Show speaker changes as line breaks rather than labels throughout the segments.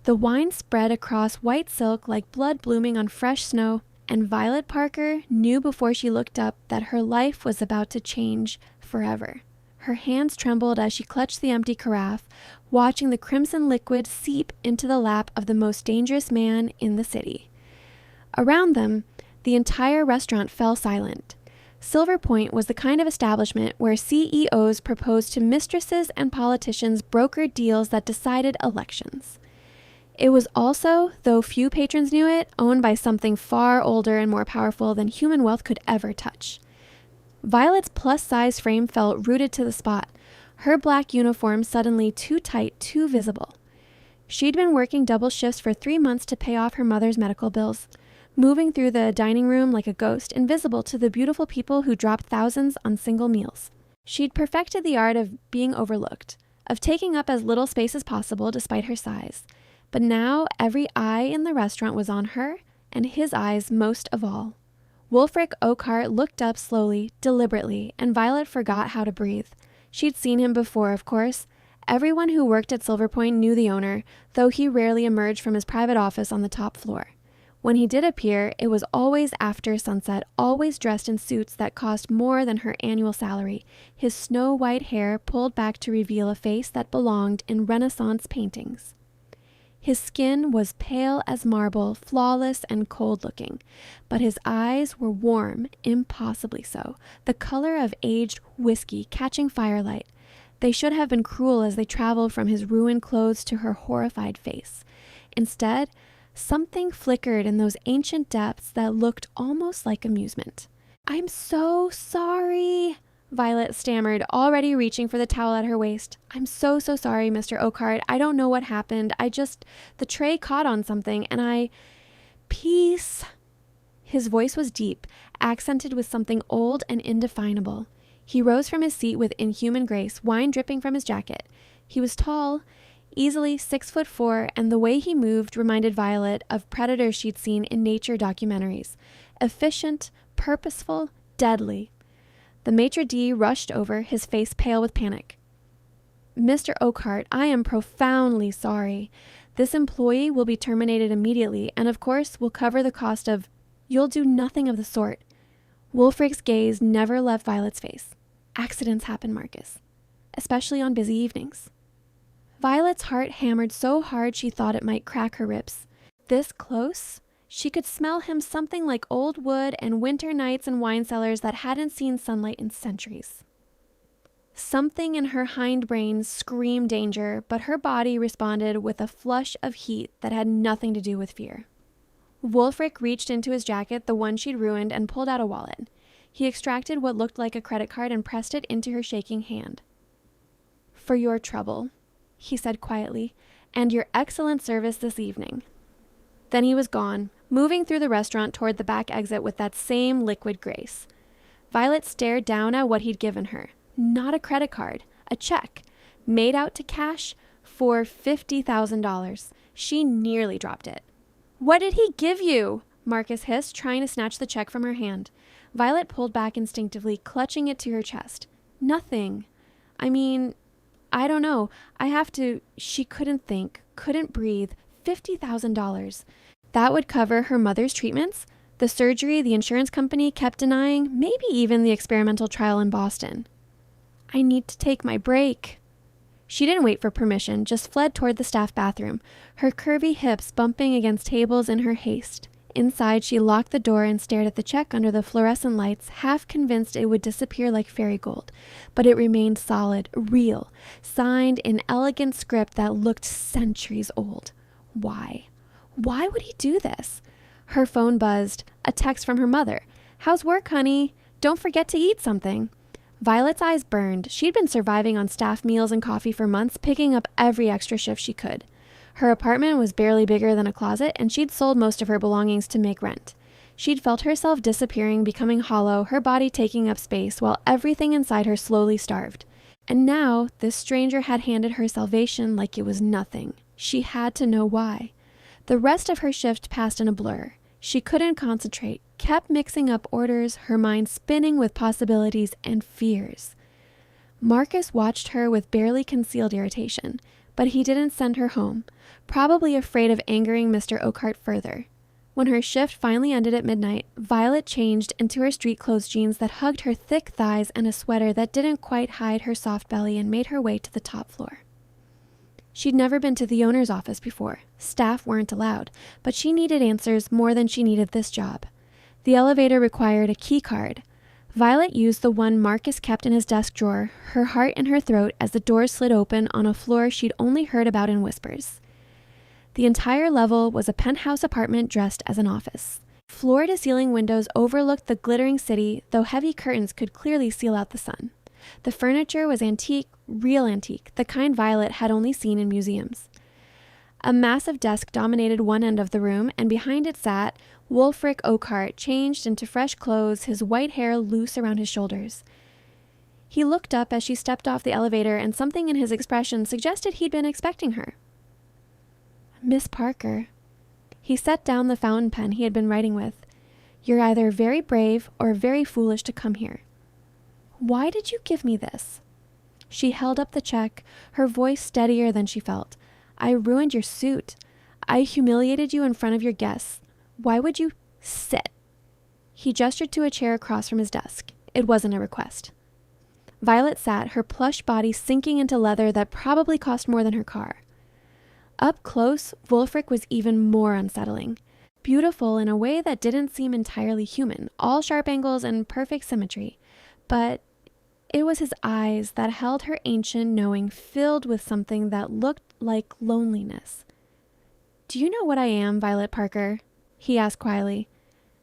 The wine spread across white silk like blood blooming on fresh snow, and Violet Parker knew before she looked up that her life was about to change forever. Her hands trembled as she clutched the empty carafe, watching the crimson liquid seep into the lap of the most dangerous man in the city. Around them, the entire restaurant fell silent. Silver Point was the kind of establishment where CEOs proposed to mistresses and politicians brokered deals that decided elections. It was also, though few patrons knew it, owned by something far older and more powerful than human wealth could ever touch. Violet's plus-size frame felt rooted to the spot, her black uniform suddenly too tight, too visible. She'd been working double shifts for 3 months to pay off her mother's medical bills, moving through the dining room like a ghost, invisible to the beautiful people who dropped thousands on single meals. She'd perfected the art of being overlooked, of taking up as little space as possible despite her size. But now every eye in the restaurant was on her, and his eyes most of all. Wulfric Oakheart looked up slowly, deliberately, and Violet forgot how to breathe. She'd seen him before, of course. Everyone who worked at Silver Point knew the owner, though he rarely emerged from his private office on the top floor. When he did appear, it was always after sunset, always dressed in suits that cost more than her annual salary, his snow-white hair pulled back to reveal a face that belonged in Renaissance paintings. His skin was pale as marble, flawless and cold-looking, but his eyes were warm, impossibly so, the color of aged whiskey catching firelight. They should have been cruel as they traveled from his ruined clothes to her horrified face. Instead, something flickered in those ancient depths that looked almost like amusement. "I'm so sorry," Violet stammered, already reaching for the towel at her waist. "I'm so sorry, Mr. Oakheart. I don't know what happened. The tray caught on something, and Peace." His voice was deep, accented with something old and indefinable. He rose from his seat with inhuman grace, wine dripping from his jacket. He was tall, easily 6'4", and the way he moved reminded Violet of predators she'd seen in nature documentaries. Efficient, purposeful, deadly. The maitre d' rushed over, his face pale with panic. "Mr. Oakheart, I am profoundly sorry. This employee will be terminated immediately, and of course will cover the cost of—" "You'll do nothing of the sort." Wulfric's gaze never left Violet's face. "Accidents happen, Marcus, especially on busy evenings." Violet's heart hammered so hard she thought it might crack her ribs. This close, she could smell him something like old wood and winter nights in wine cellars that hadn't seen sunlight in centuries. Something in her hindbrain screamed danger, but her body responded with a flush of heat that had nothing to do with fear. Wulfric reached into his jacket, the one she'd ruined, and pulled out a wallet. He extracted what looked like a credit card and pressed it into her shaking hand. "For your trouble," he said quietly, "and your excellent service this evening." Then he was gone, moving through the restaurant toward the back exit with that same liquid grace. Violet stared down at what he'd given her. Not a credit card, a check, made out to cash for $50,000. She nearly dropped it. "What did he give you?" Marcus hissed, trying to snatch the check from her hand. Violet pulled back instinctively, clutching it to her chest. "Nothing. I don't know. She couldn't think, couldn't breathe. $50,000. That would cover her mother's treatments, the surgery the insurance company kept denying, maybe even the experimental trial in Boston. "I need to take my break." She didn't wait for permission, just fled toward the staff bathroom, her curvy hips bumping against tables in her haste. Inside, she locked the door and stared at the check under the fluorescent lights, half convinced it would disappear like fairy gold. But it remained solid, real, signed in elegant script that looked centuries old. Why? Why would he do this? Her phone buzzed. A text from her mother. "How's work, honey? Don't forget to eat something." Violet's eyes burned. She'd been surviving on staff meals and coffee for months, picking up every extra shift she could. Her apartment was barely bigger than a closet, and she'd sold most of her belongings to make rent. She'd felt herself disappearing, becoming hollow, her body taking up space, while everything inside her slowly starved. And now, this stranger had handed her salvation like it was nothing. She had to know why. The rest of her shift passed in a blur. She couldn't concentrate, kept mixing up orders, her mind spinning with possibilities and fears. Marcus watched her with barely concealed irritation, But he didn't send her home, probably afraid of angering Mr. Oakheart further. When her shift finally ended at midnight, Violet changed into her street clothes jeans that hugged her thick thighs and a sweater that didn't quite hide her soft belly and made her way to the top floor. She'd never been to the owner's office before. Staff weren't allowed, but she needed answers more than she needed this job. The elevator required a key card. Violet used the one Marcus kept in his desk drawer, her heart in her throat as the doors slid open on a floor she'd only heard about in whispers. The entire level was a penthouse apartment dressed as an office. Floor-to-ceiling windows overlooked the glittering city, though heavy curtains could clearly seal out the sun. The furniture was antique, real antique, the kind Violet had only seen in museums. A massive desk dominated one end of the room, and behind it sat Wulfric Oakheart, changed into fresh clothes, his white hair loose around his shoulders. He looked up as she stepped off the elevator, and something in his expression suggested he'd been expecting her. "Miss Parker." He set down the fountain pen he had been writing with. "You're either very brave or very foolish to come here. Why did you give me this?" She held up the check, her voice steadier than she felt. "I ruined your suit. I humiliated you in front of your guests. Why would you sit?" He gestured to a chair across from his desk. It wasn't a request. Violet sat, her plush body sinking into leather that probably cost more than her car. Up close, Wulfric was even more unsettling. Beautiful in a way that didn't seem entirely human, all sharp angles and perfect symmetry. But it was his eyes that held her ancient knowing filled with something that looked like loneliness. "Do you know what I am, Violet Parker?" he asked quietly.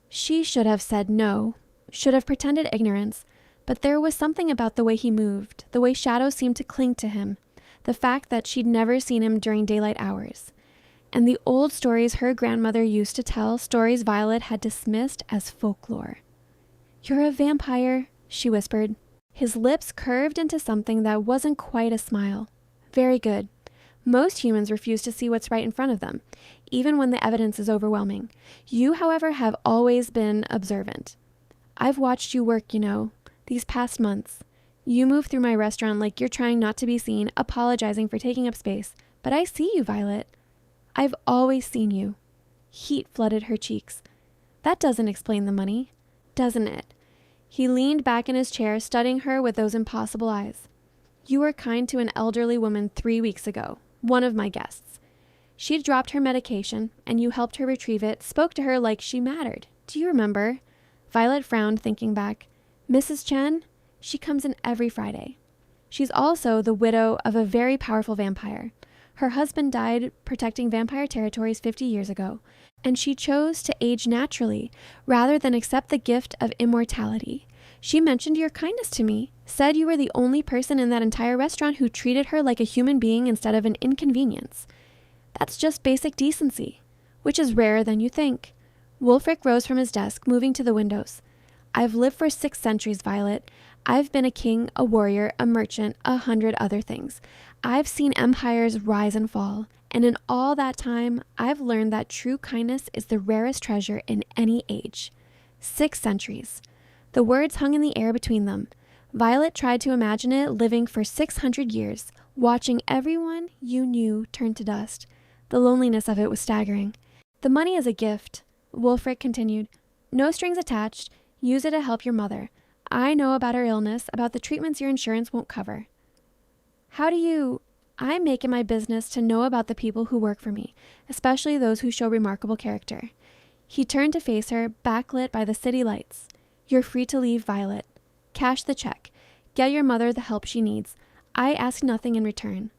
She should have said no, should have pretended ignorance, but there was something about the way he moved, the way shadows seemed to cling to him, the fact that she'd never seen him during daylight hours. And the old stories her grandmother used to tell, stories Violet had dismissed as folklore. "You're a vampire," she whispered. His lips curved into something that wasn't quite a smile. "Very good. Most humans refuse to see what's right in front of them, even when the evidence is overwhelming. You, however, have always been observant. I've watched you work, you know, these past months. You move through my restaurant like you're trying not to be seen, apologizing for taking up space. But I see you, Violet. I've always seen you." Heat flooded her cheeks. "That doesn't explain the money, doesn't it?" He leaned back in his chair, studying her with those impossible eyes. "You were kind to an elderly woman 3 weeks ago, one of my guests. She'd dropped her medication, and you helped her retrieve it, spoke to her like she mattered. Do you remember?" Violet frowned, thinking back. "Mrs. Chen? She comes in every Friday. She's also the widow of a very powerful vampire. Her husband died protecting vampire territories 50 years ago, and she chose to age naturally rather than accept the gift of immortality. She mentioned your kindness to me, said you were the only person in that entire restaurant who treated her like a human being instead of an inconvenience. That's just basic decency, which is rarer than you think." Wulfric rose from his desk, moving to the windows. "I've lived for 6 centuries, Violet. I've been a king, a warrior, a merchant, 100 other things. I've seen empires rise and fall, and in all that time, I've learned that true kindness is the rarest treasure in any age. 6 centuries. The words hung in the air between them. Violet tried to imagine it living for 600 years, watching everyone you knew turn to dust. The loneliness of it was staggering. "The money is a gift," Wulfric continued. "No strings attached. Use it to help your mother. I know about her illness, about the treatments your insurance won't cover. How do you... I make it my business to know about the people who work for me, especially those who show remarkable character." He turned to face her, backlit by the city lights. "You're free to leave, Violet. Cash the check. Get your mother the help she needs. I ask nothing in return."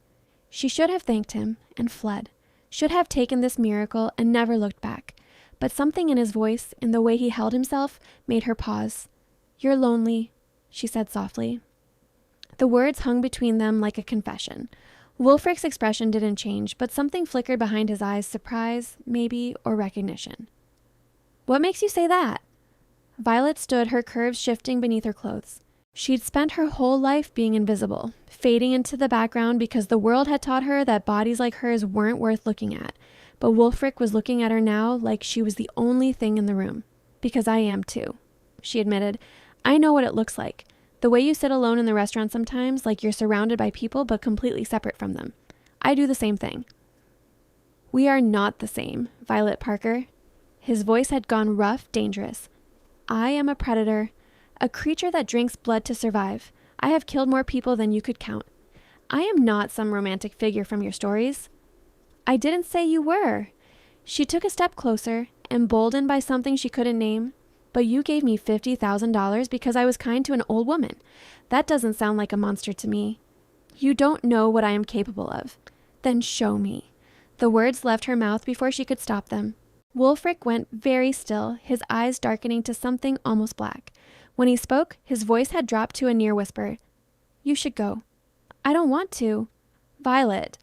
She should have thanked him and fled, should have taken this miracle and never looked back. But something in his voice, in the way he held himself, made her pause. "You're lonely," she said softly. The words hung between them like a confession. Wulfric's expression didn't change, but something flickered behind his eyes, surprise, maybe, or recognition. "What makes you say that?" Violet stood, her curves shifting beneath her clothes. She'd spent her whole life being invisible, fading into the background because the world had taught her that bodies like hers weren't worth looking at. But Wulfric was looking at her now like she was the only thing in the room. "Because I am too," she admitted. "I know what it looks like. The way you sit alone in the restaurant sometimes, like you're surrounded by people but completely separate from them. I do the same thing. We are not the same, Violet Parker. His voice had gone rough, dangerous. I am a predator, a creature that drinks blood to survive. I have killed more people than you could count. I am not some romantic figure from your stories. I didn't say you were. She took a step closer, emboldened by something she couldn't name. But you gave me $50,000 because I was kind to an old woman. That doesn't sound like a monster to me. You don't know what I am capable of. Then show me. The words left her mouth before she could stop them. Wulfric went very still, his eyes darkening to something almost black. When he spoke, his voice had dropped to a near whisper. You should go. I don't want to. Violet.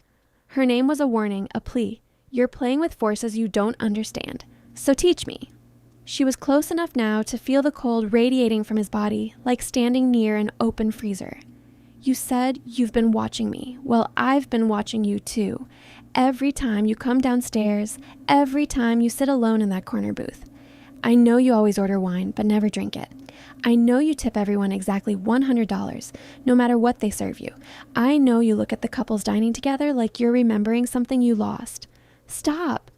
Her name was a warning, a plea. You're playing with forces you don't understand. So teach me. She was close enough now to feel the cold radiating from his body, like standing near an open freezer. You said you've been watching me. Well, I've been watching you too. Every time you come downstairs, every time you sit alone in that corner booth. I know you always order wine, but never drink it. I know you tip everyone exactly $100, no matter what they serve you. I know you look at the couples dining together like you're remembering something you lost. Stop.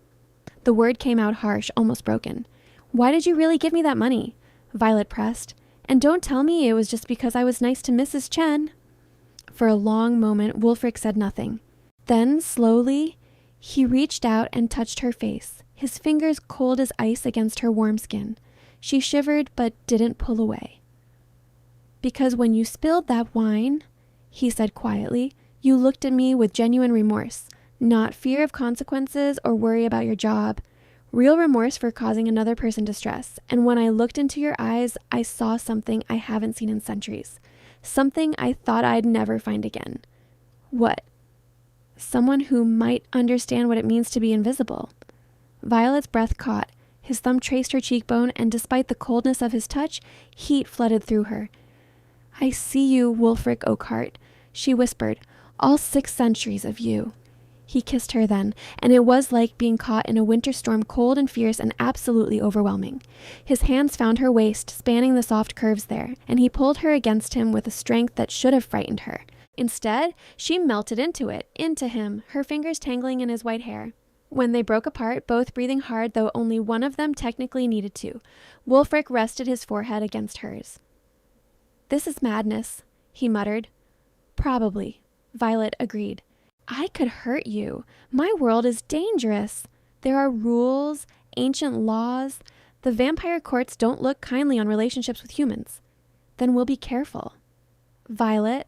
The word came out harsh, almost broken. Why did you really give me that money? Violet pressed. And don't tell me it was just because I was nice to Mrs. Chen. For a long moment, Wulfric said nothing. Then, slowly, he reached out and touched her face, his fingers cold as ice against her warm skin. She shivered but didn't pull away. Because when you spilled that wine, he said quietly, you looked at me with genuine remorse, not fear of consequences or worry about your job. Real remorse for causing another person distress. And when I looked into your eyes, I saw something I haven't seen in centuries. Something I thought I'd never find again. What? Someone who might understand what it means to be invisible. Violet's breath caught. His thumb traced her cheekbone, and despite the coldness of his touch, heat flooded through her. I see you, Wulfric Oakheart, she whispered. All 6 centuries of you. He kissed her then, and it was like being caught in a winter storm, cold and fierce and absolutely overwhelming. His hands found her waist, spanning the soft curves there, and he pulled her against him with a strength that should have frightened her. Instead, she melted into it, into him, her fingers tangling in his white hair. When they broke apart, both breathing hard, though only one of them technically needed to, Wulfric rested his forehead against hers. This is madness, he muttered. Probably, Violet agreed. I could hurt you. My world is dangerous. There are rules, ancient laws. The vampire courts don't look kindly on relationships with humans. Then we'll be careful. Violet,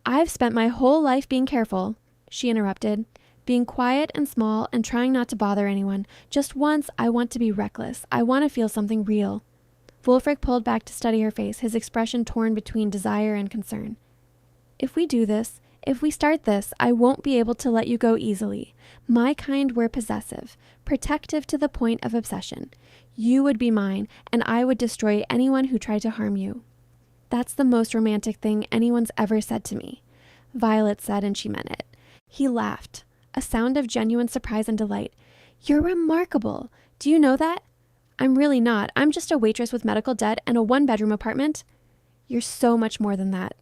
I've spent my whole life being careful, she interrupted, being quiet and small and trying not to bother anyone. Just once, I want to be reckless. I want to feel something real. Wulfric pulled back to study her face, his expression torn between desire and concern. If we do this, if we start this, I won't be able to let you go easily. My kind were possessive, protective to the point of obsession. You would be mine, and I would destroy anyone who tried to harm you. That's the most romantic thing anyone's ever said to me, Violet said, and she meant it. He laughed, a sound of genuine surprise and delight. You're remarkable. Do you know that? I'm really not. I'm just a waitress with medical debt and a 1-bedroom apartment. You're so much more than that.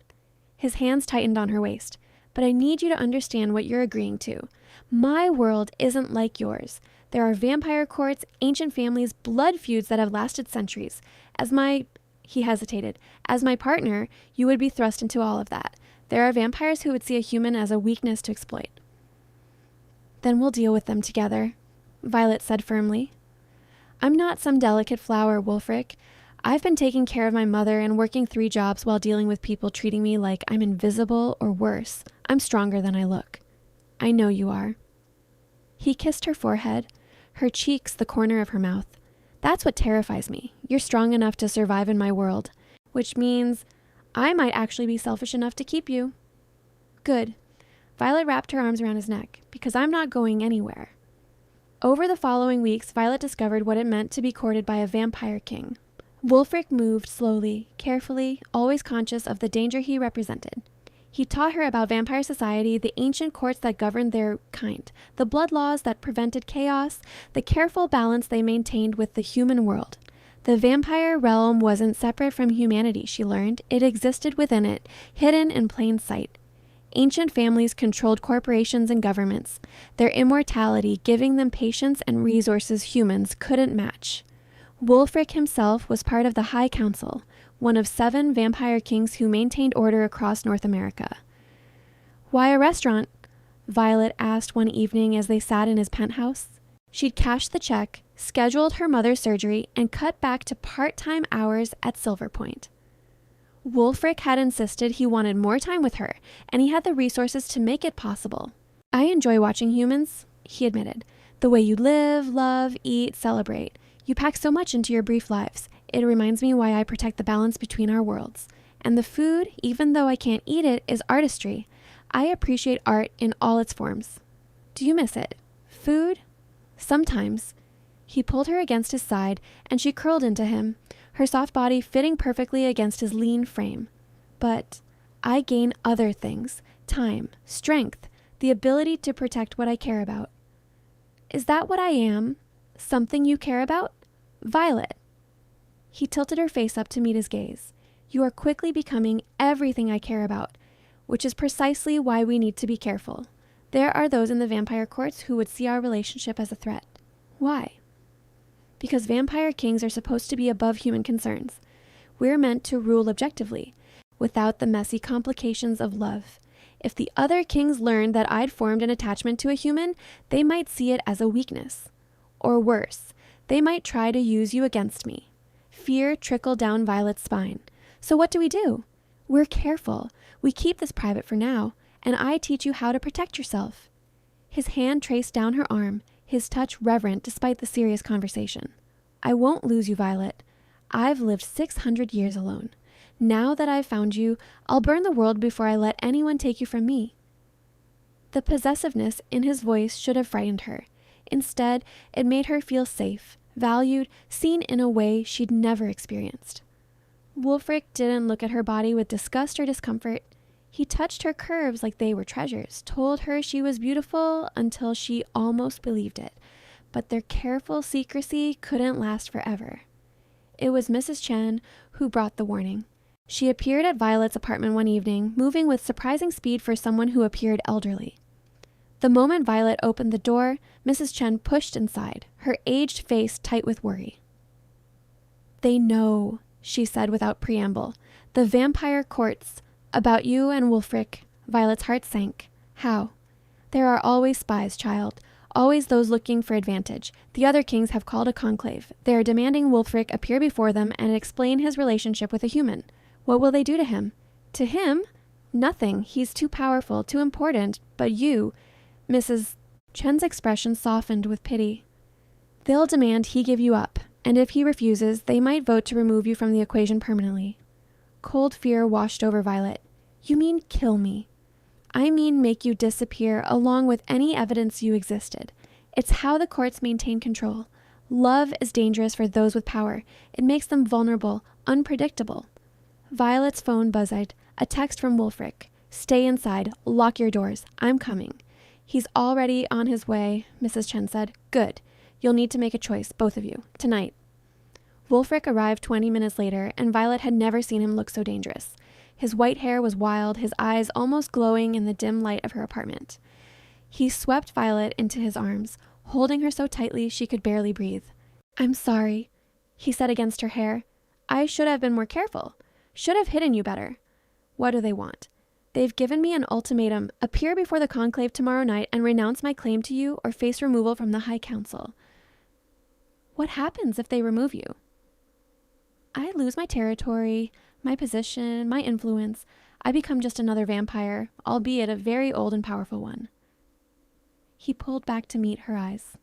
His hands tightened on her waist. But I need you to understand what you're agreeing to. My world isn't like yours. There are vampire courts, ancient families, blood feuds that have lasted centuries. He hesitated. As my partner, you would be thrust into all of that. There are vampires who would see a human as a weakness to exploit. Then we'll deal with them together, Violet said firmly. I'm not some delicate flower, Wulfric. I've been taking care of my mother and working 3 jobs while dealing with people treating me like I'm invisible or worse. I'm stronger than I look. I know you are. He kissed her forehead, her cheeks the corner of her mouth. That's what terrifies me. You're strong enough to survive in my world, which means I might actually be selfish enough to keep you. Good. Violet wrapped her arms around his neck, because I'm not going anywhere. Over the following weeks, Violet discovered what it meant to be courted by a vampire king. Wulfric moved slowly, carefully, always conscious of the danger he represented. He taught her about vampire society, the ancient courts that governed their kind, the blood laws that prevented chaos, the careful balance they maintained with the human world. The vampire realm wasn't separate from humanity, she learned. It existed within it, hidden in plain sight. Ancient families controlled corporations and governments, their immortality giving them patience and resources humans couldn't match. Wulfric himself was part of the High Council, one of 7 vampire kings who maintained order across North America. "Why a restaurant?" Violet asked one evening as they sat in his penthouse. She'd cashed the check, scheduled her mother's surgery, and cut back to part-time hours at Silver Point. Wulfric had insisted he wanted more time with her, and he had the resources to make it possible. "I enjoy watching humans," he admitted. "The way you live, love, eat, celebrate. You pack so much into your brief lives. It reminds me why I protect the balance between our worlds. And the food, even though I can't eat it, is artistry. I appreciate art in all its forms." "Do you miss it? Food?" "Sometimes." He pulled her against his side, and she curled into him, her soft body fitting perfectly against his lean frame. "But I gain other things, time, strength, the ability to protect what I care about." "Is that what I am? Something you care about?" "Violet." He tilted her face up to meet his gaze. "You are quickly becoming everything I care about, which is precisely why we need to be careful. There are those in the vampire courts who would see our relationship as a threat." "Why?" "Because vampire kings are supposed to be above human concerns. We're meant to rule objectively, without the messy complications of love. If the other kings learned that I'd formed an attachment to a human, they might see it as a weakness. Or worse, they might try to use you against me." Fear trickled down Violet's spine. "So what do? We're careful. We keep this private for now, and I teach you how to protect yourself." His hand traced down her arm, his touch reverent despite the serious conversation. "I won't lose you, Violet. I've lived 600 years alone. Now that I've found you, I'll burn the world before I let anyone take you from me." The possessiveness in his voice should have frightened her. Instead, it made her feel safe, valued, seen in a way she'd never experienced. Wulfric didn't look at her body with disgust or discomfort. He touched her curves like they were treasures, told her she was beautiful until she almost believed it. But their careful secrecy couldn't last forever. It was Mrs. Chen who brought the warning. She appeared at Violet's apartment one evening, moving with surprising speed for someone who appeared elderly. The moment Violet opened the door, Mrs. Chen pushed inside, her aged face tight with worry. "They know," she said without preamble. "The vampire courts. About you and Wulfric." Violet's heart sank. "How?" "There are always spies, child. Always those looking for advantage. The other kings have called a conclave. They are demanding Wulfric appear before them and explain his relationship with a human. What will they do to him?" "To him? Nothing. He's too powerful, too important. But you..." Mrs. Chen's expression softened with pity. "They'll demand he give you up, and if he refuses, they might vote to remove you from the equation permanently." Cold fear washed over Violet. "You mean kill me?" "I mean make you disappear along with any evidence you existed. It's how the courts maintain control. Love is dangerous for those with power. It makes them vulnerable, unpredictable." Violet's phone buzzed. A text from Wulfric. "Stay inside. Lock your doors. I'm coming." "He's already on his way," Mrs. Chen said. "Good. You'll need to make a choice, both of you, tonight." Wulfric arrived 20 minutes later, and Violet had never seen him look so dangerous. His white hair was wild, his eyes almost glowing in the dim light of her apartment. He swept Violet into his arms, holding her so tightly she could barely breathe. "I'm sorry," he said against her hair. "I should have been more careful. Should have hidden you better." "What do they want?" "They've given me an ultimatum. Appear before the conclave tomorrow night and renounce my claim to you or face removal from the High Council." "What happens if they remove you?" "I lose my territory, my position, my influence. I become just another vampire, albeit a very old and powerful one." He pulled back to meet her eyes.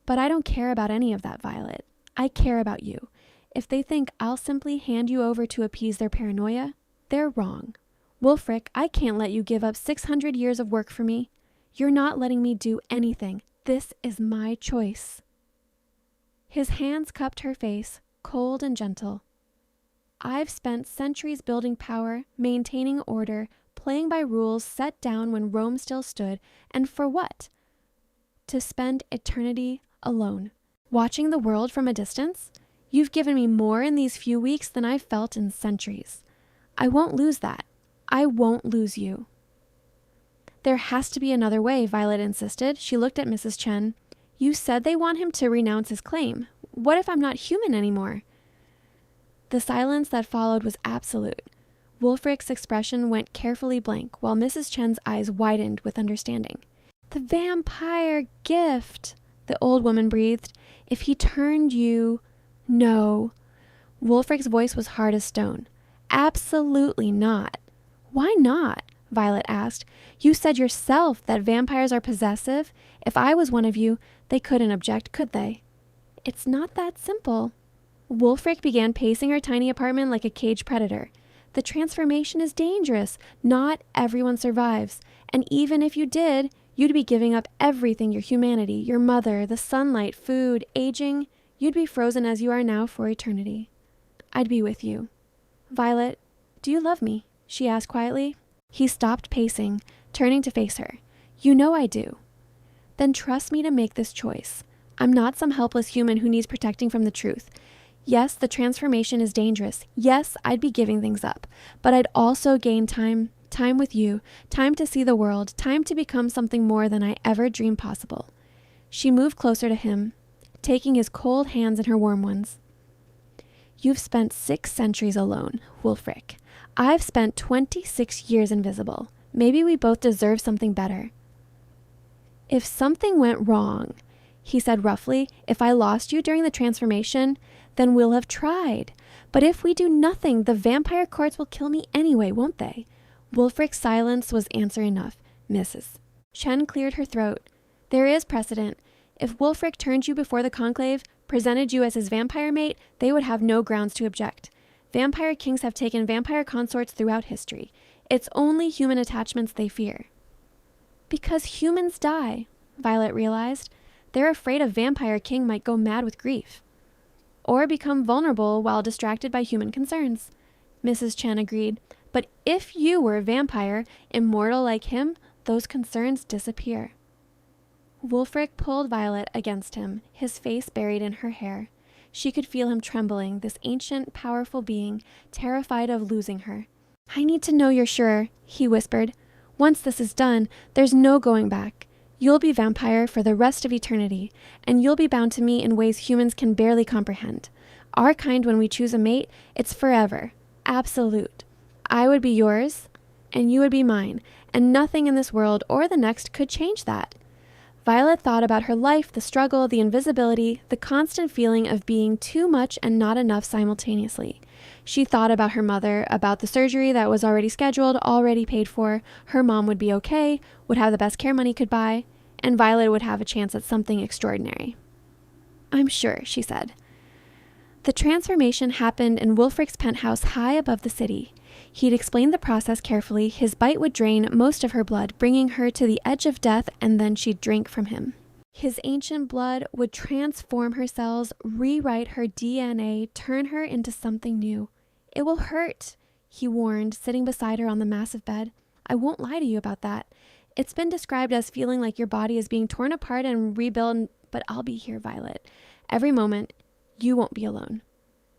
"But I don't care about any of that, Violet. I care about you. If they think I'll simply hand you over to appease their paranoia, they're wrong. Wulfric, I can't let you give up 600 years of work for me. You're not letting me do anything. This is my choice." His hands cupped her face, cold and gentle. "I've spent centuries building power, maintaining order, playing by rules set down when Rome still stood, and for what? To spend eternity alone, watching the world from a distance? You've given me more in these few weeks than I've felt in centuries. I won't lose that. I won't lose you." There has to be another way, Violet insisted. She looked at Mrs. Chen. You said they want him to renounce his claim. What if I'm not human anymore? The silence that followed was absolute. Wulfric's expression went carefully blank, while Mrs. Chen's eyes widened with understanding. The vampire gift, the old woman breathed. If he turned you... No. Wulfric's voice was hard as stone. Absolutely not. Why not? Violet asked. You said yourself that vampires are possessive. If I was one of you, they couldn't object, could they? It's not that simple. Wulfric began pacing her tiny apartment like a caged predator. The transformation is dangerous. Not everyone survives. And even if you did, you'd be giving up everything, your humanity, your mother, the sunlight, food, aging. You'd be frozen as you are now for eternity. I'd be with you. Violet, do you love me? She asked quietly. He stopped pacing, turning to face her. You know I do. Then trust me to make this choice. I'm not some helpless human who needs protecting from the truth. Yes, the transformation is dangerous. Yes, I'd be giving things up. But I'd also gain time with you, time to see the world, time to become something more than I ever dreamed possible. She moved closer to him, taking his cold hands in her warm ones. You've spent 6 centuries alone, Wulfric. I've spent 26 years invisible. Maybe we both deserve something better. If something went wrong, he said roughly, if I lost you during the transformation, then we'll have tried. But if we do nothing, the vampire courts will kill me anyway, won't they? Wulfric's silence was answer enough. Mrs. Chen cleared her throat. There is precedent. If Wulfric turned you before the conclave, presented you as his vampire mate, they would have no grounds to object. Vampire kings have taken vampire consorts throughout history. It's only human attachments they fear. Because humans die, Violet realized. They're afraid a vampire king might go mad with grief. Or become vulnerable while distracted by human concerns. Mrs. Chen agreed. But if you were a vampire, immortal like him, those concerns disappear. Wulfric pulled Violet against him, his face buried in her hair. She could feel him trembling, this ancient, powerful being, terrified of losing her. I need to know you're sure, he whispered. Once this is done, there's no going back. You'll be vampire for the rest of eternity, and you'll be bound to me in ways humans can barely comprehend. Our kind, when we choose a mate, it's forever. Absolute. I would be yours, and you would be mine, and nothing in this world or the next could change that. Violet thought about her life, the struggle, the invisibility, the constant feeling of being too much and not enough simultaneously. She thought about her mother, about the surgery that was already scheduled, already paid for. Her mom would be okay, would have the best care money could buy, and Violet would have a chance at something extraordinary. I'm sure, she said. The transformation happened in Wulfric's penthouse high above the city. He'd explained the process carefully. His bite would drain most of her blood, bringing her to the edge of death, and then she'd drink from him. His ancient blood would transform her cells, rewrite her DNA, turn her into something new. It will hurt, he warned, sitting beside her on the massive bed. I won't lie to you about that. It's been described as feeling like your body is being torn apart and rebuilt, but I'll be here, Violet. Every moment, you won't be alone.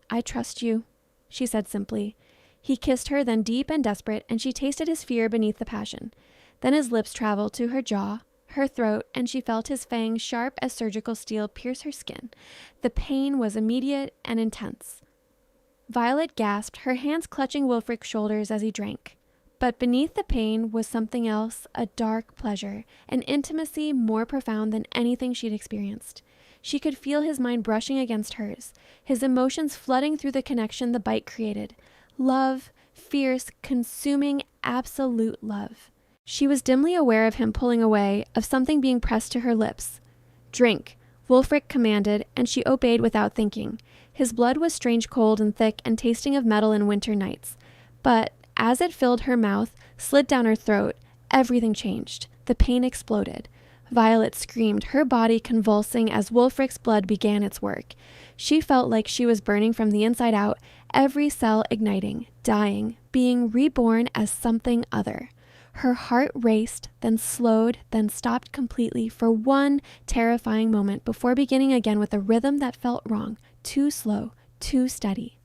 I trust you, she said simply. He kissed her, then deep and desperate, and she tasted his fear beneath the passion. Then his lips traveled to her jaw, her throat, and she felt his fangs, sharp as surgical steel, pierce her skin. The pain was immediate and intense. Violet gasped, her hands clutching Wulfric's shoulders as he drank. But beneath the pain was something else, a dark pleasure, an intimacy more profound than anything she'd experienced. She could feel his mind brushing against hers, his emotions flooding through the connection the bite created. Love, fierce, consuming, absolute love. She was dimly aware of him pulling away, of something being pressed to her lips. Drink, Wulfric commanded, and she obeyed without thinking. His blood was strange cold and thick and tasting of metal in winter nights. But as it filled her mouth, slid down her throat, everything changed. The pain exploded. Violet screamed, her body convulsing as Wulfric's blood began its work. She felt like she was burning from the inside out, every cell igniting, dying, being reborn as something other. Her heart raced, then slowed, then stopped completely for one terrifying moment before beginning again with a rhythm that felt wrong, too slow, too steady.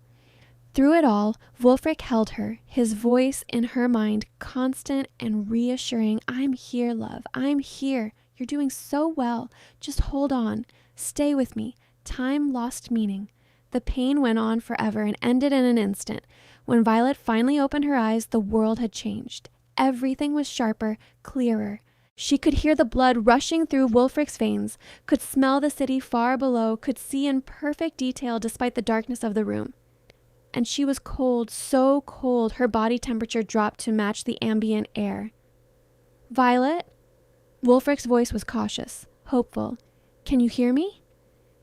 Through it all, Wulfric held her, his voice in her mind constant and reassuring. I'm here, love. I'm here. You're doing so well. Just hold on. Stay with me. Time lost meaning. The pain went on forever and ended in an instant. When Violet finally opened her eyes, the world had changed. Everything was sharper, clearer. She could hear the blood rushing through Wulfric's veins, could smell the city far below, could see in perfect detail despite the darkness of the room. And she was cold, so cold her body temperature dropped to match the ambient air. Violet? Wulfric's voice was cautious, hopeful. Can you hear me?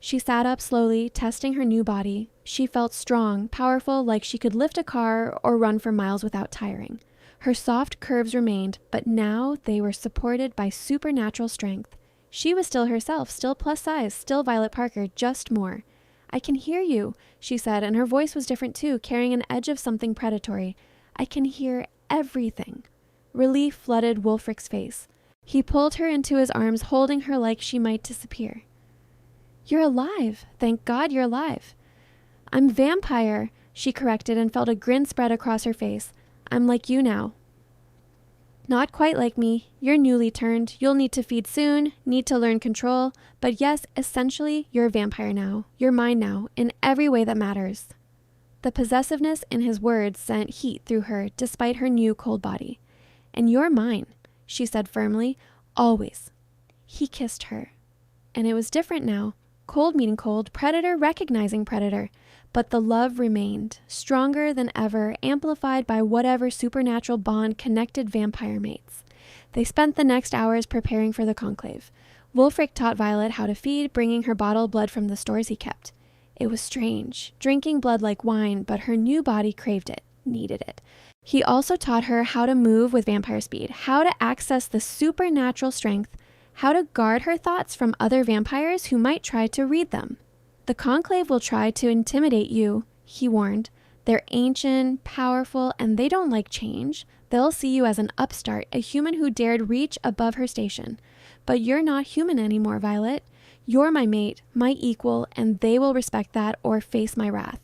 She sat up slowly, testing her new body. She felt strong, powerful, like she could lift a car or run for miles without tiring. Her soft curves remained, but now they were supported by supernatural strength. She was still herself, still plus size, still Violet Parker, just more. I can hear you, she said, and her voice was different too, carrying an edge of something predatory. I can hear everything. Relief flooded Wulfric's face. He pulled her into his arms, holding her like she might disappear. You're alive. Thank God you're alive. I'm vampire, she corrected and felt a grin spread across her face. I'm like you now. Not quite like me. You're newly turned. You'll need to feed soon, need to learn control. But yes, essentially, you're a vampire now. You're mine now, in every way that matters. The possessiveness in his words sent heat through her, despite her new cold body. And you're mine, she said firmly, always. He kissed her. And it was different now. Cold meeting cold, predator recognizing predator. But the love remained, stronger than ever, amplified by whatever supernatural bond connected vampire mates. They spent the next hours preparing for the conclave. Wulfric taught Violet how to feed, bringing her bottled blood from the stores he kept. It was strange, drinking blood like wine, but her new body craved it, needed it. He also taught her how to move with vampire speed, how to access the supernatural strength, how to guard her thoughts from other vampires who might try to read them. The conclave will try to intimidate you, he warned. They're ancient, powerful, and they don't like change. They'll see you as an upstart, a human who dared reach above her station. But you're not human anymore, Violet. You're my mate, my equal, and they will respect that or face my wrath.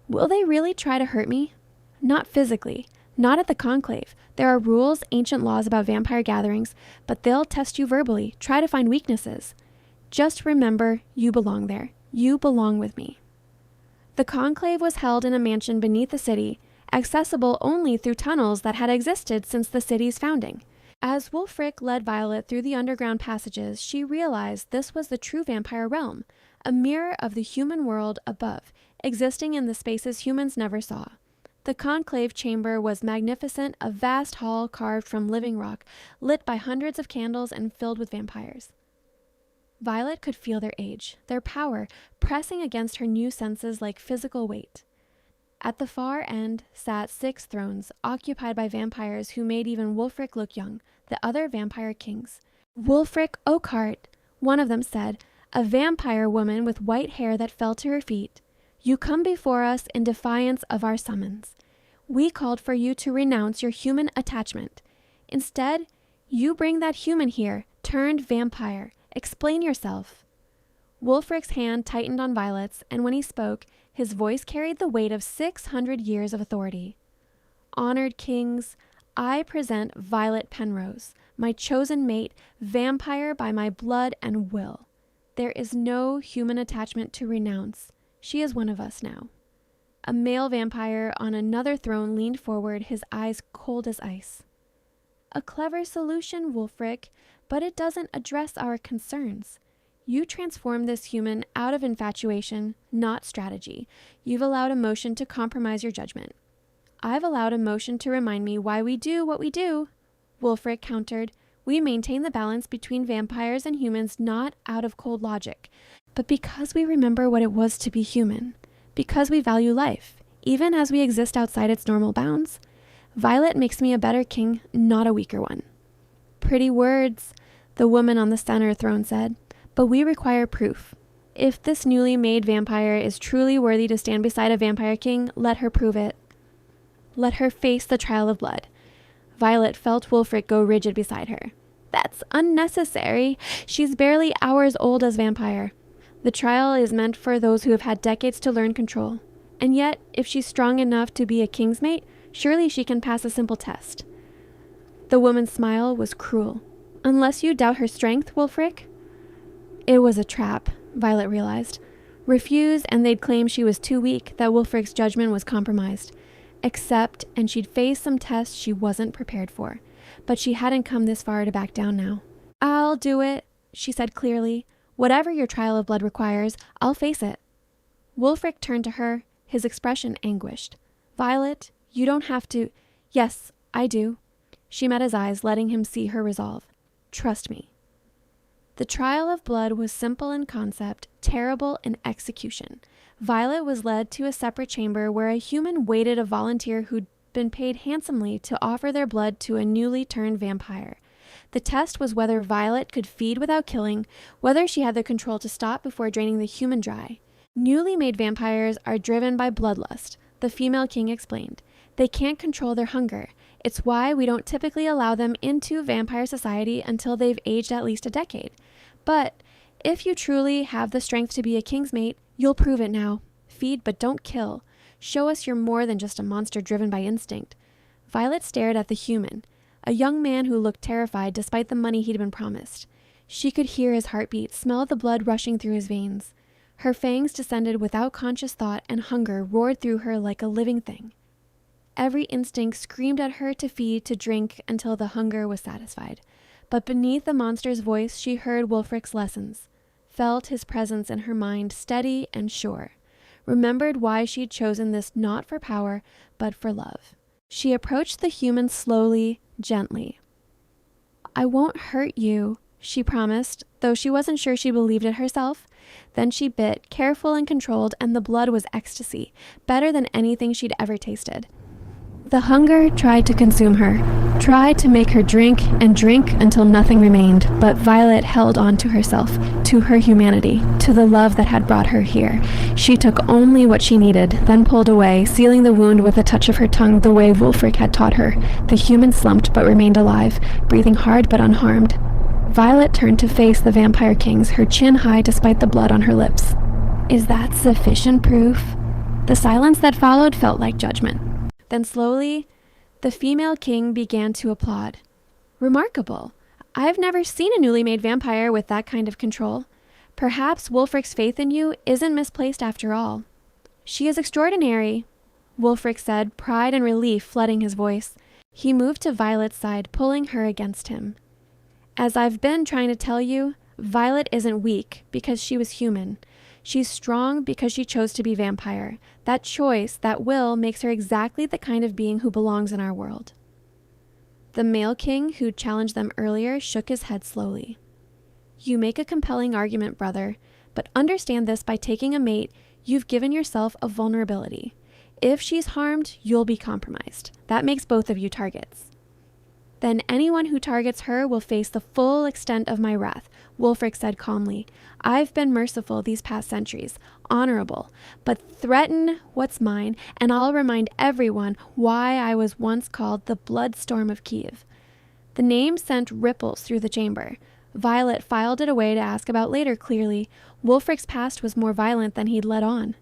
Will they really try to hurt me? Not physically. Not at the conclave. There are rules, ancient laws about vampire gatherings, but they'll test you verbally, try to find weaknesses. Just remember, you belong there. You belong with me. The conclave was held in a mansion beneath the city, accessible only through tunnels that had existed since the city's founding. As Wulfric led Violet through the underground passages, she realized this was the true vampire realm, a mirror of the human world above, existing in the spaces humans never saw. The conclave chamber was magnificent, a vast hall carved from living rock, lit by hundreds of candles and filled with vampires. Violet could feel their age, their power, pressing against her new senses like physical weight. At the far end sat 6 thrones, occupied by vampires who made even Wulfric look young, the other vampire kings. Wulfric Oakheart, one of them said, a vampire woman with white hair that fell to her feet. You come before us in defiance of our summons. We called for you to renounce your human attachment. Instead, you bring that human here, turned vampire. Explain yourself. Wulfric's hand tightened on Violet's, and when he spoke, his voice carried the weight of 600 years of authority. Honored kings, I present Violet Penrose, my chosen mate, vampire by my blood and will. There is no human attachment to renounce. She is one of us now. A male vampire on another throne leaned forward, his eyes cold as ice. A clever solution, Wulfric, but it doesn't address our concerns. You transformed this human out of infatuation, not strategy. You've allowed emotion to compromise your judgment. I've allowed emotion to remind me why we do what we do. Wulfric countered. We maintain the balance between vampires and humans not out of cold logic, but because we remember what it was to be human, because we value life, even as we exist outside its normal bounds. Violet makes me a better king, not a weaker one. Pretty words, the woman on the center throne said, but we require proof. If this newly made vampire is truly worthy to stand beside a vampire king, let her prove it. Let her face the trial of blood. Violet felt Wulfric go rigid beside her. That's unnecessary. She's barely hours old as vampire. The trial is meant for those who have had decades to learn control. And yet, if she's strong enough to be a king's mate, surely she can pass a simple test. The woman's smile was cruel. Unless you doubt her strength, Wulfric? It was a trap, Violet realized. Refuse, and they'd claim she was too weak, that Wulfric's judgment was compromised. Accept, and she'd face some tests she wasn't prepared for. But she hadn't come this far to back down now. I'll do it, she said clearly. Whatever your trial of blood requires, I'll face it. Wulfric turned to her, his expression anguished. Violet, you don't have to. Yes, I do. She met his eyes, letting him see her resolve. Trust me. The trial of blood was simple in concept, terrible in execution. Violet was led to a separate chamber where a human waited a volunteer who'd been paid handsomely to offer their blood to a newly turned vampire. The test was whether Violet could feed without killing, whether she had the control to stop before draining the human dry. Newly made vampires are driven by bloodlust, the female king explained. They can't control their hunger. It's why we don't typically allow them into vampire society until they've aged at least a decade. But if you truly have the strength to be a king's mate, you'll prove it now. Feed, but don't kill. Show us you're more than just a monster driven by instinct. Violet stared at the human, a young man who looked terrified despite the money he'd been promised. She could hear his heartbeat, smell the blood rushing through his veins. Her fangs descended without conscious thought, and hunger roared through her like a living thing. Every instinct screamed at her to feed, to drink, until the hunger was satisfied. But beneath the monster's voice, she heard Wulfric's lessons, felt his presence in her mind, steady and sure, remembered why she'd chosen this not for power, but for love. She approached the human slowly, gently. I won't hurt you, she promised, though she wasn't sure she believed it herself. Then she bit, careful and controlled, and the blood was ecstasy, better than anything she'd ever tasted. The hunger tried to consume her, tried to make her drink and drink until nothing remained, but Violet held on to herself, to her humanity, to the love that had brought her here. She took only what she needed, then pulled away, sealing the wound with a touch of her tongue the way Wulfric had taught her. The human slumped but remained alive, breathing hard but unharmed. Violet turned to face the vampire kings, her chin high despite the blood on her lips. Is that sufficient proof? The silence that followed felt like judgment. Then slowly, the female king began to applaud. Remarkable. I've never seen a newly made vampire with that kind of control. Perhaps Wulfric's faith in you isn't misplaced after all. She is extraordinary, Wulfric said, pride and relief flooding his voice. He moved to Violet's side, pulling her against him. As I've been trying to tell you, Violet isn't weak because she was human. She's strong because she chose to be vampire. That choice, that will, makes her exactly the kind of being who belongs in our world. The male king who challenged them earlier shook his head slowly. You make a compelling argument, brother, but understand this: by taking a mate, you've given yourself a vulnerability. If she's harmed, you'll be compromised. That makes both of you targets. Then anyone who targets her will face the full extent of my wrath, Wulfric said calmly. I've been merciful these past centuries, honorable, but threaten what's mine, and I'll remind everyone why I was once called the Bloodstorm of Kiev. The name sent ripples through the chamber. Violet filed it away to ask about later clearly. Wulfric's past was more violent than he'd let on.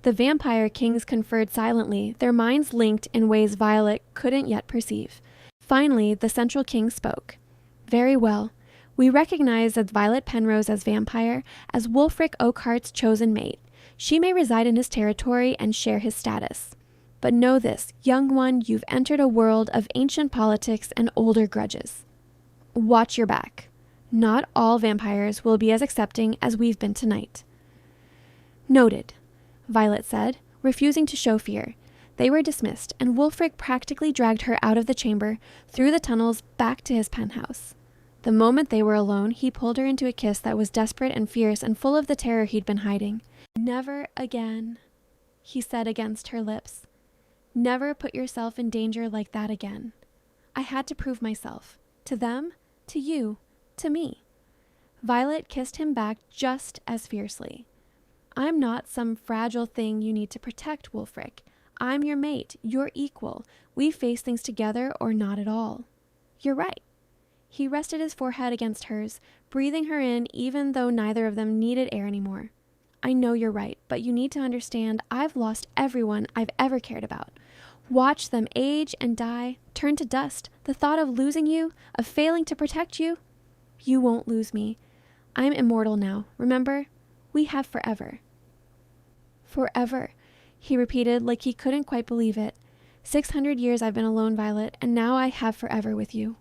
The vampire kings conferred silently, their minds linked in ways Violet couldn't yet perceive. Finally, the central king spoke. Very well. We recognize that Violet Penrose as vampire, as Wulfric Oakheart's chosen mate. She may reside in his territory and share his status. But know this, young one, you've entered a world of ancient politics and older grudges. Watch your back. Not all vampires will be as accepting as we've been tonight. Noted, Violet said, refusing to show fear. They were dismissed, and Wulfric practically dragged her out of the chamber, through the tunnels, back to his penthouse. The moment they were alone, he pulled her into a kiss that was desperate and fierce and full of the terror he'd been hiding. Never again, he said against her lips. Never put yourself in danger like that again. I had to prove myself. To them, to you, to me. Violet kissed him back just as fiercely. I'm not some fragile thing you need to protect, Wulfric. I'm your mate, your equal. We face things together or not at all. You're right. He rested his forehead against hers, breathing her in even though neither of them needed air anymore. I know you're right, but you need to understand I've lost everyone I've ever cared about. Watch them age and die, turn to dust. The thought of losing you, of failing to protect you, you won't lose me. I'm immortal now, remember? We have forever. Forever, he repeated like he couldn't quite believe it. 600 years I've been alone, Violet, and now I have forever with you.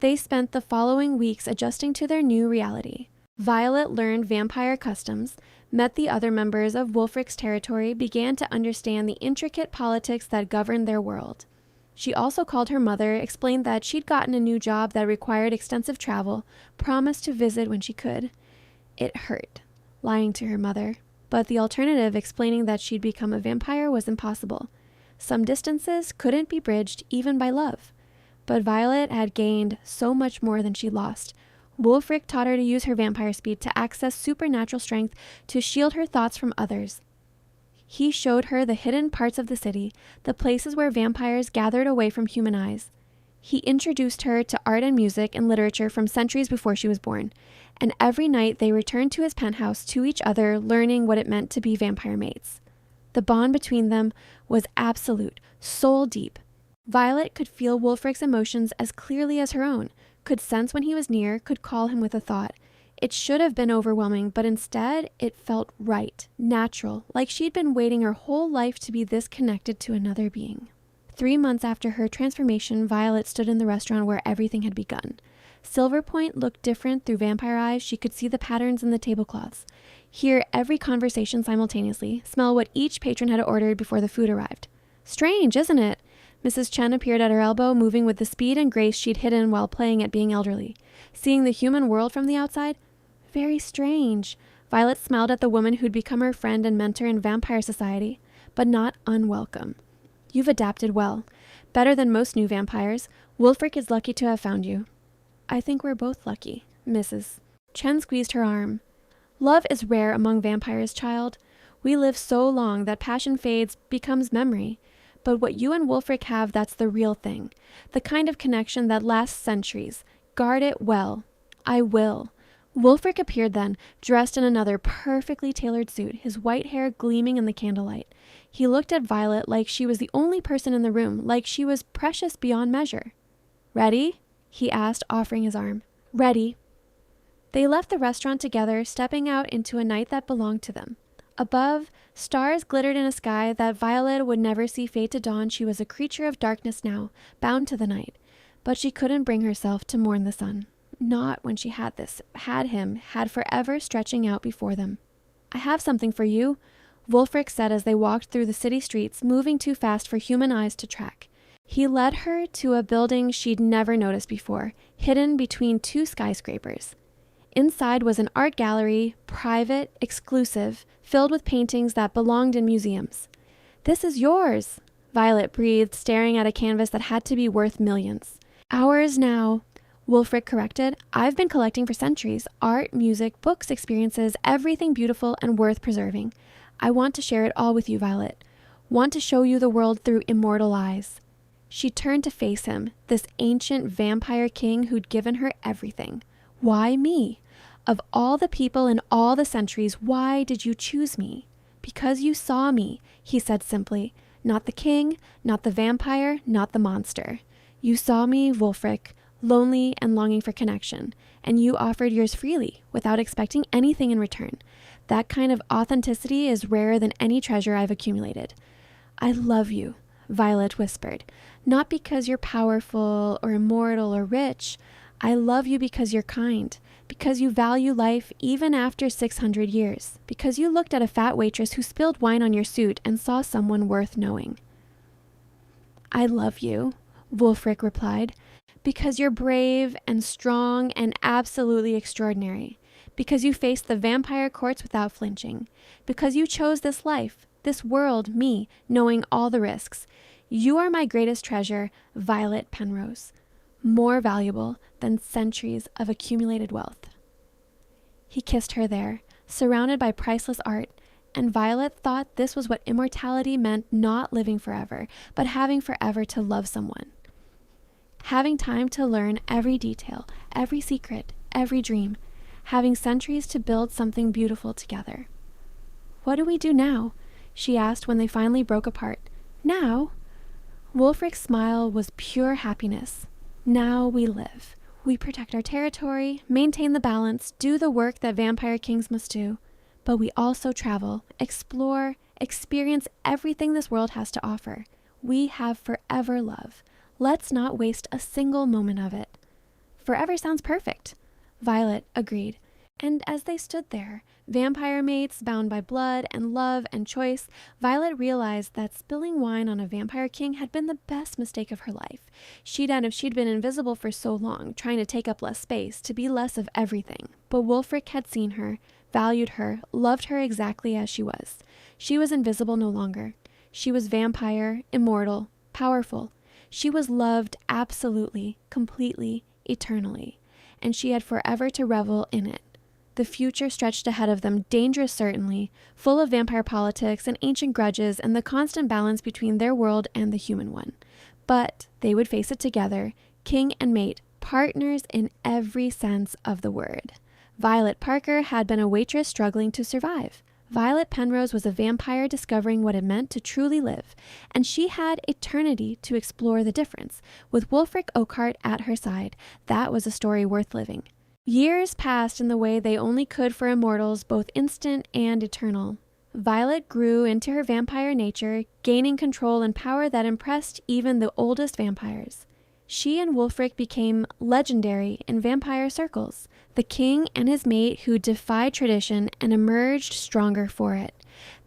They spent the following weeks adjusting to their new reality. Violet learned vampire customs, met the other members of Wulfric's territory, began to understand the intricate politics that governed their world. She also called her mother, explained that she'd gotten a new job that required extensive travel, promised to visit when she could. It hurt, lying to her mother, but the alternative, explaining that she'd become a vampire, was impossible. Some distances couldn't be bridged even by love. But Violet had gained so much more than she lost. Wulfric taught her to use her vampire speed to access supernatural strength to shield her thoughts from others. He showed her the hidden parts of the city, the places where vampires gathered away from human eyes. He introduced her to art and music and literature from centuries before she was born, and every night they returned to his penthouse to each other, learning what it meant to be vampire mates. The bond between them was absolute, soul deep. Violet could feel Wulfric's emotions as clearly as her own, could sense when he was near, could call him with a thought. It should have been overwhelming, but instead it felt right, natural, like she'd been waiting her whole life to be this connected to another being. 3 months after her transformation, Violet stood in the restaurant where everything had begun. Silverpoint looked different through vampire eyes. She could see the patterns in the tablecloths, hear every conversation simultaneously, smell what each patron had ordered before the food arrived. Strange, isn't it? Mrs. Chen appeared at her elbow, moving with the speed and grace she'd hidden while playing at being elderly. Seeing the human world from the outside? Very strange. Violet smiled at the woman who'd become her friend and mentor in vampire society, but not unwelcome. You've adapted well. Better than most new vampires. Wulfric is lucky to have found you. I think we're both lucky, Mrs. Chen squeezed her arm. Love is rare among vampires, child. We live so long that passion fades, becomes memory. But what you and Wulfric have, that's the real thing. The kind of connection that lasts centuries. Guard it well. I will. Wulfric appeared then, dressed in another perfectly tailored suit, his white hair gleaming in the candlelight. He looked at Violet like she was the only person in the room, like she was precious beyond measure. Ready? He asked, offering his arm. Ready. They left the restaurant together, stepping out into a night that belonged to them. Above, stars glittered in a sky that Violet would never see fade to dawn. She was a creature of darkness now, bound to the night. But she couldn't bring herself to mourn the sun. Not when she had forever stretching out before them. I have something for you, Wulfric said as they walked through the city streets, moving too fast for human eyes to track. He led her to a building she'd never noticed before, hidden between 2 skyscrapers. Inside was an art gallery, private, exclusive, filled with paintings that belonged in museums. This is yours, Violet breathed, staring at a canvas that had to be worth millions. Ours now, Wulfric corrected. I've been collecting for centuries. Art, music, books, experiences, everything beautiful and worth preserving. I want to share it all with you, Violet. Want to show you the world through immortal eyes. She turned to face him, this ancient vampire king who'd given her everything. Why me? Of all the people in all the centuries, why did you choose me? Because you saw me, he said simply. Not the king, not the vampire, not the monster. You saw me, Wulfric, lonely and longing for connection, and you offered yours freely, without expecting anything in return. That kind of authenticity is rarer than any treasure I've accumulated. I love you, Violet whispered. Not because you're powerful or immortal or rich. I love you because you're kind, because you value life even after 600 years, because you looked at a fat waitress who spilled wine on your suit and saw someone worth knowing. I love you, Wulfric replied, because you're brave and strong and absolutely extraordinary, because you faced the vampire courts without flinching, because you chose this life, this world, me, knowing all the risks. You are my greatest treasure, Violet Penrose, more valuable than centuries of accumulated wealth. He kissed her there, surrounded by priceless art, and Violet thought this was what immortality meant, not living forever, but having forever to love someone. Having time to learn every detail, every secret, every dream. having centuries to build something beautiful together. "What do we do now?" she asked when they finally broke apart. "Now?" Wulfric's smile was pure happiness. "Now we live. We protect our territory, maintain the balance, do the work that vampire kings must do. But we also travel, explore, experience everything this world has to offer. We have forever love. Let's not waste a single moment of it." "Forever sounds perfect," Violet agreed. And as they stood there, vampire mates bound by blood and love and choice, Violet realized that spilling wine on a vampire king had been the best mistake of her life. She'd done if she'd been invisible for so long, trying to take up less space, to be less of everything. But Wulfric had seen her, valued her, loved her exactly as she was. She was invisible no longer. She was vampire, immortal, powerful. She was loved absolutely, completely, eternally. And she had forever to revel in it. The future stretched ahead of them, dangerous certainly, full of vampire politics and ancient grudges and the constant balance between their world and the human one. But they would face it together, king and mate, partners in every sense of the word. Violet Parker had been a waitress struggling to survive. Violet Penrose was a vampire discovering what it meant to truly live, and she had eternity to explore the difference. With Wulfric Oakheart at her side, that was a story worth living. Years passed in the way they only could for immortals, both instant and eternal. Violet grew into her vampire nature, gaining control and power that impressed even the oldest vampires. She and Wulfric became legendary in vampire circles, the king and his mate who defied tradition and emerged stronger for it.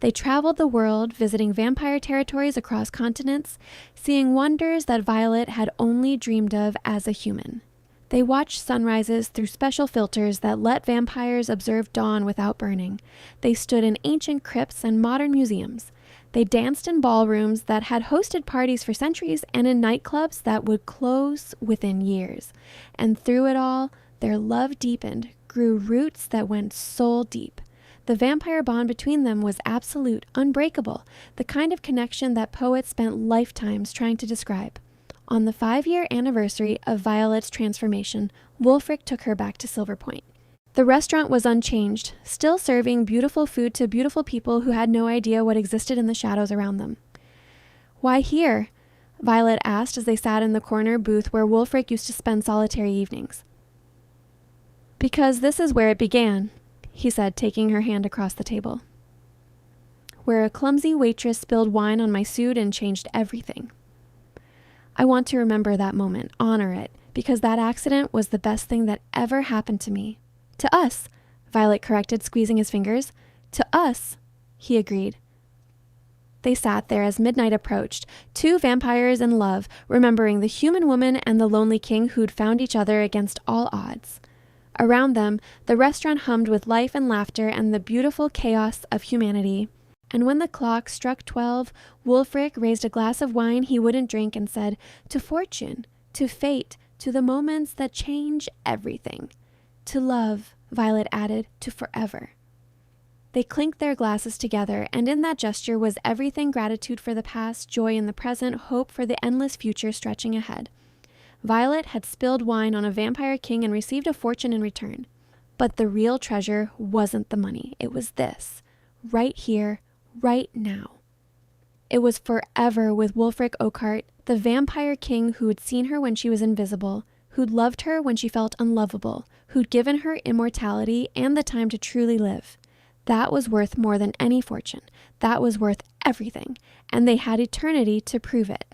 They traveled the world, visiting vampire territories across continents, seeing wonders that Violet had only dreamed of as a human. They watched sunrises through special filters that let vampires observe dawn without burning. They stood in ancient crypts and modern museums. They danced in ballrooms that had hosted parties for centuries and in nightclubs that would close within years. And through it all, their love deepened, grew roots that went soul deep. The vampire bond between them was absolute, unbreakable, the kind of connection that poets spent lifetimes trying to describe. On the 5-year anniversary of Violet's transformation, Wulfric took her back to Silver Point. The restaurant was unchanged, still serving beautiful food to beautiful people who had no idea what existed in the shadows around them. "Why here?" Violet asked as they sat in the corner booth where Wulfric used to spend solitary evenings. "Because this is where it began," he said, taking her hand across the table. "Where a clumsy waitress spilled wine on my suit and changed everything. I want to remember that moment, honor it, because that accident was the best thing that ever happened to me. To us," Violet corrected, squeezing his fingers. "To us," he agreed. They sat there as midnight approached, two vampires in love, remembering the human woman and the lonely king who'd found each other against all odds. Around them, the restaurant hummed with life and laughter and the beautiful chaos of humanity. And when the clock struck 12, Wulfric raised a glass of wine he wouldn't drink and said, "To fortune, to fate, to the moments that change everything. To love," Violet added, "to forever." They clinked their glasses together, and in that gesture was everything: gratitude for the past, joy in the present, hope for the endless future stretching ahead. Violet had spilled wine on a vampire king and received a fortune in return. But the real treasure wasn't the money. It was this, right here, right now. It was forever with Wulfric Oakheart, the vampire king who had seen her when she was invisible, who'd loved her when she felt unlovable, who'd given her immortality and the time to truly live. That was worth more than any fortune. That was worth everything, and they had eternity to prove it.